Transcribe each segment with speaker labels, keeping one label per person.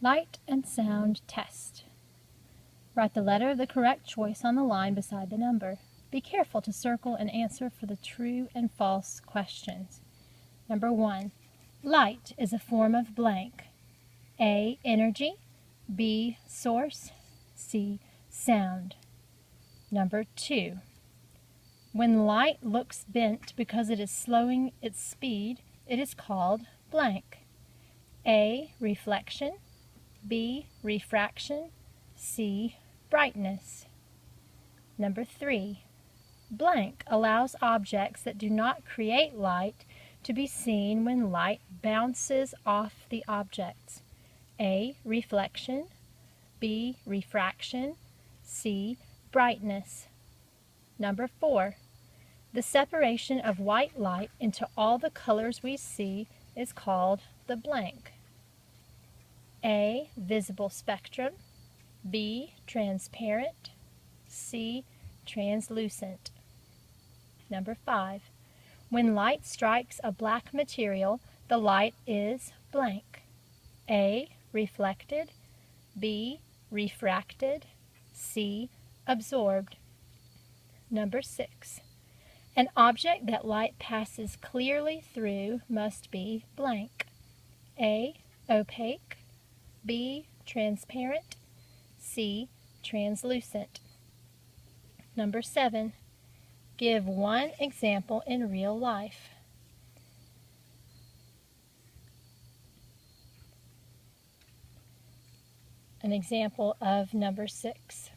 Speaker 1: Light and sound test. Write the letter of the correct choice on the line beside the number. Be careful to circle and answer for the true and false questions. Number 1. Light is a form of blank. A. Energy. B. Source. C. Sound. Number 2. When light looks bent because it is slowing its speed, it is called blank. A. Reflection. B. Refraction. C. Brightness. Number 3. Blank allows objects that do not create light to be seen when light bounces off the objects. A. Reflection. B. Refraction. C. Brightness. Number 4. The separation of white light into all the colors we see is called the blank. A. Visible spectrum. B. Transparent. C. Translucent. Number 5. When light strikes a black material, the light is blank. A. Reflected. B. Refracted. C. Absorbed. Number 6. An object that light passes clearly through must be blank. A. Opaque. B. Transparent. C. Translucent. Number 7. Give one example in real life. An example of number 6.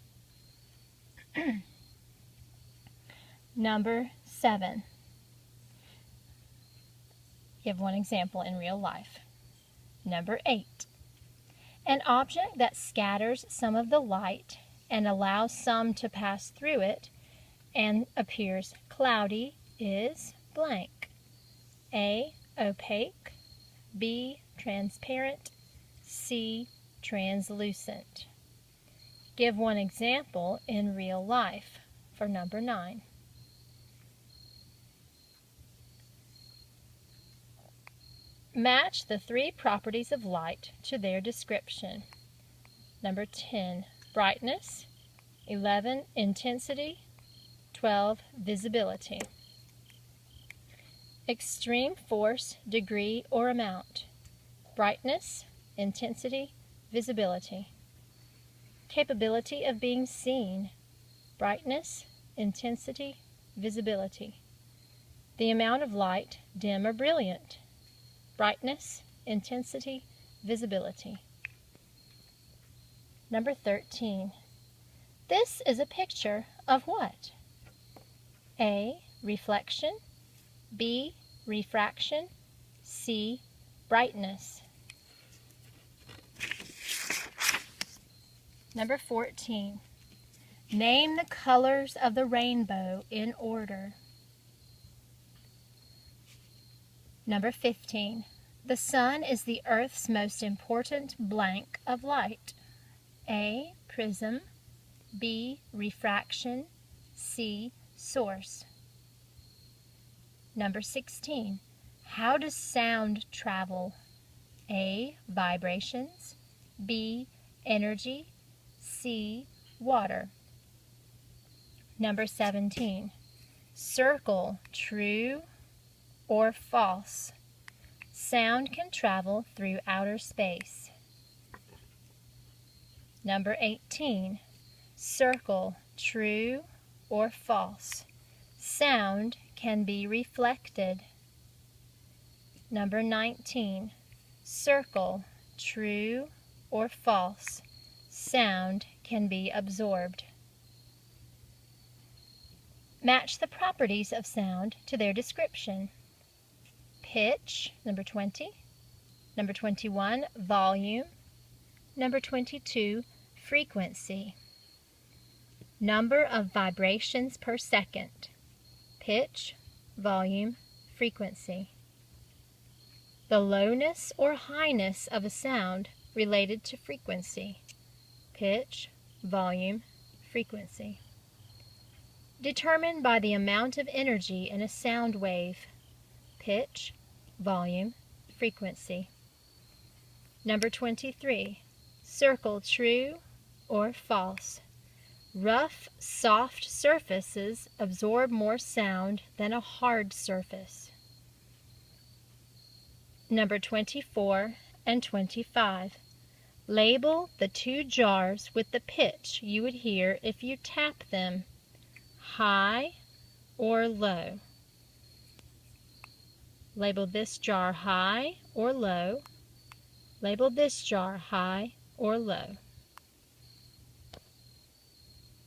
Speaker 1: Number 7. Give one example in real life. Number 8. An object that scatters some of the light and allows some to pass through it and appears cloudy is blank. A. Opaque. B. Transparent. C. Translucent. Give one example in real life for number 9. Match the 3 properties of light to their description. Number 10, brightness. 11, intensity. 12, visibility. Extreme force, degree, or amount. Brightness, intensity, visibility. Capability of being seen. Brightness, intensity, visibility. The amount of light, dim or brilliant. Brightness, intensity, visibility. Number 13. This is a picture of what? A. Reflection. B. Refraction. C. Brightness. Number 14. Name the colors of the rainbow in order. Number 15. The sun is the Earth's most important blank of light. A. Prism. B. Refraction. C. Source. Number 16. How does sound travel? A. Vibrations. B. Energy. C. Water. Number 17. Circle, true or false? Sound can travel through outer space. Number 18. Circle, true or false? Sound can be reflected. Number 19. Circle, true or false? Sound can be absorbed. Match the properties of sound to their description. Pitch, number 20. Number 21, volume. Number 22, frequency. Number of vibrations per second. Pitch, volume, frequency. The lowness or highness of a sound related to frequency. Pitch, volume, frequency. Determined by the amount of energy in a sound wave. Pitch, volume, frequency. Number 23. Circle true or false. Rough, soft surfaces absorb more sound than a hard surface. Number 24 and 25. Label the two jars with the pitch you would hear if you tap them, high or low. Label this jar high or low. Label this jar high or low.